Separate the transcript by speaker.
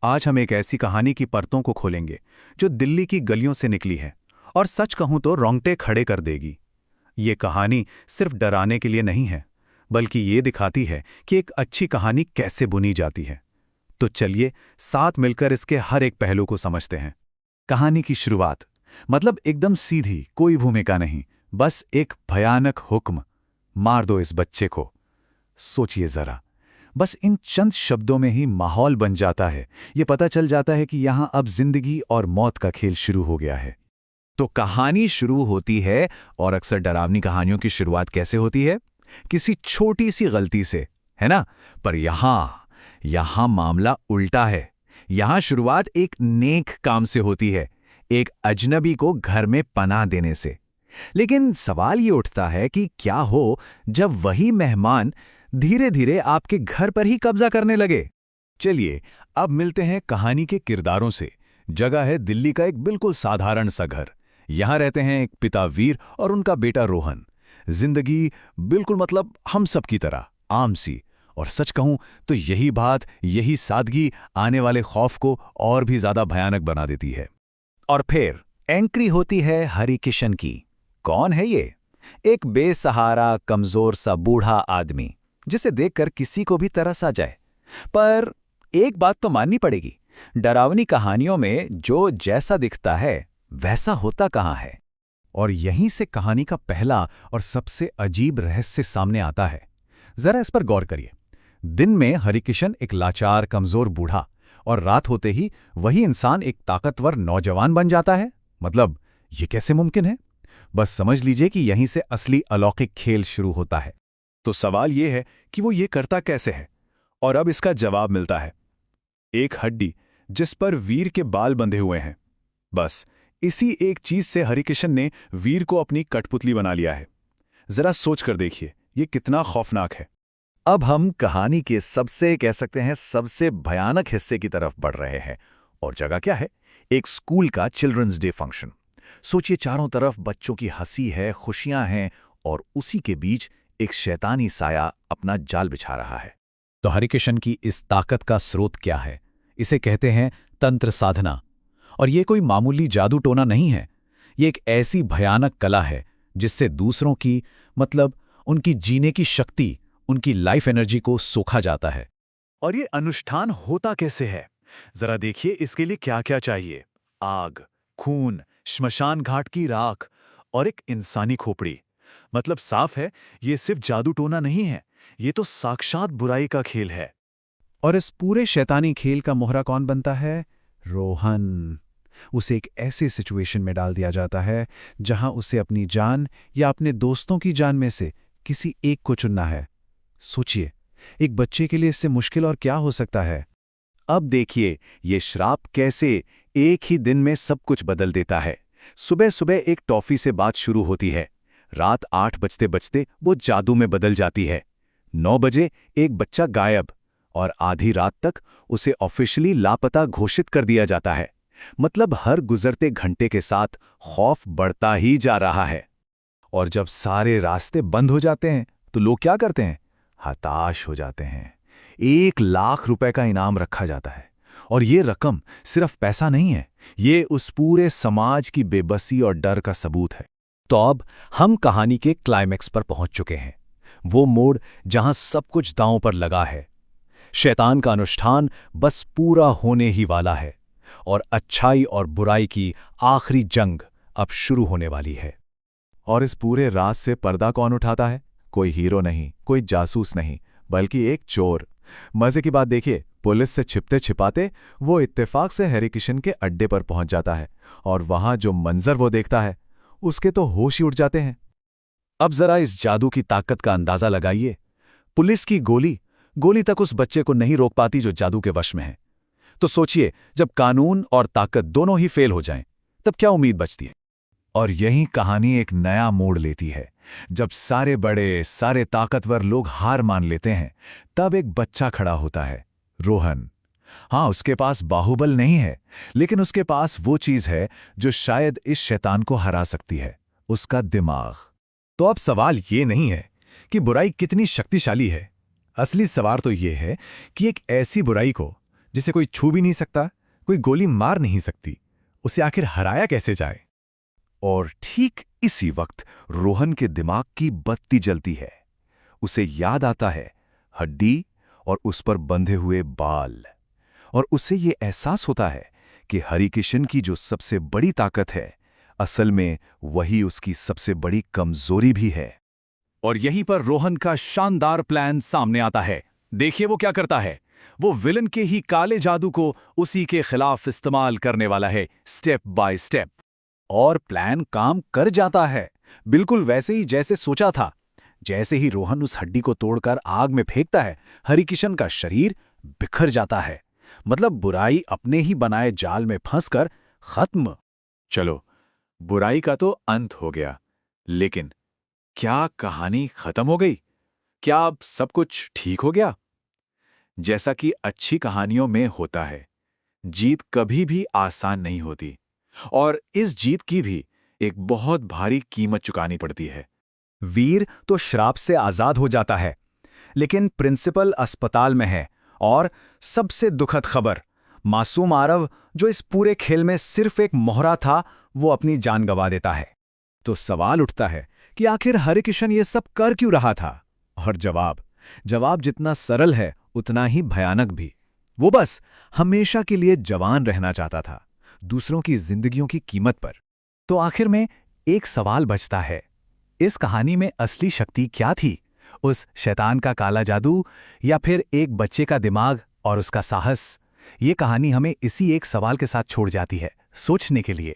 Speaker 1: आज हम एक ऐसी कहानी की परतों को खोलेंगे जो दिल्ली की गलियों से निकली है और सच कहूं तो रोंगटे खड़े कर देगी। ये कहानी सिर्फ डराने के लिए नहीं है, बल्कि ये दिखाती है कि एक अच्छी कहानी कैसे बुनी जाती है। तो चलिए साथ मिलकर इसके हर एक पहलू को समझते हैं। कहानी की शुरुआत मतलब एकदम सीधी, कोई भूमिका नहीं, बस एक भयानक हुक्म, मार दो इस बच्चे को। सोचिए जरा, बस इन चंद शब्दों में ही माहौल बन जाता है। ये पता चल जाता है कि यहां अब जिंदगी और मौत का खेल शुरू हो गया है। तो कहानी शुरू होती है, और अक्सर डरावनी कहानियों की शुरुआत कैसे होती है? किसी छोटी सी गलती से, है ना? पर यहां मामला उल्टा है। यहां शुरुआत एक नेक काम से होती है, एक अजनबी को घर में पनाह देने से। लेकिन सवाल ये उठता है कि क्या हो जब वही मेहमान धीरे धीरे आपके घर पर ही कब्जा करने लगे। चलिए अब मिलते हैं कहानी के किरदारों से। जगह है दिल्ली का एक बिल्कुल साधारण सा घर। यहां रहते हैं एक पिता वीर और उनका बेटा रोहन। जिंदगी बिल्कुल मतलब हम सब की तरह आम सी। और सच कहूं तो यही बात, यही सादगी आने वाले खौफ को और भी ज्यादा भयानक बना देती है। और फिर एंट्री होती है हरिकिशन की। कौन है ये? एक बेसहारा, कमजोर सा बूढ़ा आदमी जिसे देखकर किसी को भी तरस आ जाए। पर एक बात तो माननी पड़ेगी, डरावनी कहानियों में जो जैसा दिखता है वैसा होता कहाँ है। और यहीं से कहानी का पहला और सबसे अजीब रहस्य सामने आता है। जरा इस पर गौर करिए। दिन में हरिकिशन एक लाचार, कमजोर बूढ़ा, और रात होते ही वही इंसान एक ताकतवर नौजवान बन जाता है। मतलब ये कैसे मुमकिन है? बस समझ लीजिए कि यहीं से असली अलौकिक खेल शुरू होता है। तो सवाल यह है कि वो ये करता कैसे है? और अब इसका जवाब मिलता है। एक हड्डी जिस पर वीर के बाल बंधे हुए हैं। बस इसी एक चीज से हरिकिशन ने वीर को अपनी कठपुतली बना लिया है। जरा सोच कर देखिए, ये कितना खौफनाक है। अब हम कहानी के सबसे, कह सकते हैं, सबसे भयानक हिस्से की तरफ बढ़ रहे हैं। और जगह क्या है? एक स्कूल का चिल्ड्रंस डे फंक्शन। सोचिए, चारों तरफ बच्चों की हंसी है, खुशियां हैं, और उसी के बीच एक शैतानी साया अपना जाल बिछा रहा है। तो हरिकिशन की इस ताकत का स्रोत क्या है? इसे कहते हैं तंत्र साधना। और ये कोई मामूली जादू टोना नहीं है। ये एक ऐसी भयानक कला है जिससे दूसरों की, मतलब उनकी जीने की शक्ति, उनकी लाइफ एनर्जी को सोखा जाता है। और ये अनुष्ठान होता कैसे है? जरा देखिए, इसके लिए क्या क्या चाहिए। आग, खून, श्मशान घाट की राख और एक इंसानी खोपड़ी। मतलब साफ है, ये सिर्फ जादू टोना नहीं है, ये तो साक्षात बुराई का खेल है। और इस पूरे शैतानी खेल का मोहरा कौन बनता है? रोहन। उसे एक ऐसे सिचुएशन में डाल दिया जाता है जहां उसे अपनी जान या अपने दोस्तों की जान में से किसी एक को चुनना है। सोचिए, एक बच्चे के लिए इससे मुश्किल और क्या हो सकता है? अब देखिए, ये श्राप कैसे एक ही दिन में सब कुछ बदल देता है। सुबह सुबह एक टॉफी से बात शुरू होती है। रात 8 बजते बजते वो जादू में बदल जाती है। 9 बजे एक बच्चा गायब, और आधी रात तक उसे ऑफिशियली लापता घोषित कर दिया जाता है। मतलब हर गुजरते घंटे के साथ खौफ बढ़ता ही जा रहा है। और जब सारे रास्ते बंद हो जाते हैं तो लोग क्या करते हैं? हताश हो जाते हैं। 1 लाख रुपए का इनाम रखा जाता है। और ये रकम सिर्फ पैसा नहीं है, ये उस पूरे समाज की बेबसी और डर का सबूत है। तो अब हम कहानी के क्लाइमेक्स पर पहुंच चुके हैं। वो मोड़ जहां सब कुछ दांव पर लगा है। शैतान का अनुष्ठान बस पूरा होने ही वाला है, और अच्छाई और बुराई की आखिरी जंग अब शुरू होने वाली है। और इस पूरे राज से पर्दा कौन उठाता है? कोई हीरो नहीं, कोई जासूस नहीं, बल्कि एक चोर। मजे की बात देखिए, पुलिस से छिपते छिपाते वो इत्तेफाक से हरिकिशन के अड्डे पर पहुंच जाता है। और वहां जो मंजर वो देखता है, उसके तो होश ही उड़ जाते हैं। अब जरा इस जादू की ताकत का अंदाजा लगाइए। पुलिस की गोली तक उस बच्चे को नहीं रोक पाती जो जादू के वश में है। तो सोचिए, जब कानून और ताकत दोनों ही फेल हो जाएं, तब क्या उम्मीद बचती है? और यही कहानी एक नया मोड़ लेती है। जब सारे बड़े, सारे ताकतवर लोग हार मान लेते हैं, तब एक बच्चा खड़ा होता है, रोहन। हाँ, उसके पास बाहुबल नहीं है, लेकिन उसके पास वो चीज है जो शायद इस शैतान को हरा सकती है, उसका दिमाग। तो अब सवाल ये नहीं है कि बुराई कितनी शक्तिशाली है। असली सवाल तो ये है कि एक ऐसी बुराई को
Speaker 2: जिसे कोई छू भी नहीं सकता, कोई गोली मार नहीं सकती, उसे आखिर हराया कैसे जाए?
Speaker 3: और ठीक इसी वक्त रोहन के दिमाग की बत्ती जलती है। उसे याद आता है हड्डी और उस पर बंधे हुए बाल, और उसे ये एहसास होता है कि हरिकिशन की जो सबसे बड़ी ताकत है, असल में वही उसकी सबसे बड़ी कमजोरी भी है।
Speaker 1: और यहीं पर रोहन का शानदार प्लान सामने आता है। देखिए वो क्या करता है। वो विलन के ही काले जादू को उसी के खिलाफ इस्तेमाल करने वाला है, स्टेप बाय स्टेप। और प्लान काम कर जाता है, बिल्कुल वैसे ही जैसे सोचा था। जैसे ही रोहन उस हड्डी को तोड़कर आग में फेंकता है, हरिकिशन का शरीर बिखर जाता है। मतलब बुराई अपने ही बनाए जाल में फंसकर खत्म।
Speaker 3: चलो, बुराई का तो अंत हो गया, लेकिन क्या कहानी खत्म हो गई? क्या अब सब कुछ ठीक हो गया? जैसा कि अच्छी कहानियों में होता है, जीत कभी भी आसान नहीं होती, और इस जीत की भी एक बहुत भारी कीमत चुकानी पड़ती है।
Speaker 1: वीर तो श्राप से आजाद हो जाता है, लेकिन प्रिंसिपल अस्पताल में है। और सबसे दुखद खबर, मासूम आरव जो इस पूरे खेल में सिर्फ एक मोहरा था, वो अपनी जान गंवा देता है। तो सवाल उठता है कि आखिर हरिकिशन ये सब कर क्यों रहा था? और जवाब जितना सरल है उतना ही भयानक भी। वो बस हमेशा के लिए जवान रहना चाहता था, दूसरों की जिंदगियों की कीमत पर। तो आखिर में एक सवाल बचता है, इस कहानी में असली शक्ति क्या थी? उस शैतान का काला जादू, या फिर एक बच्चे का दिमाग और उसका साहस? ये कहानी हमें इसी एक सवाल के साथ छोड़ जाती है, सोचने के लिए।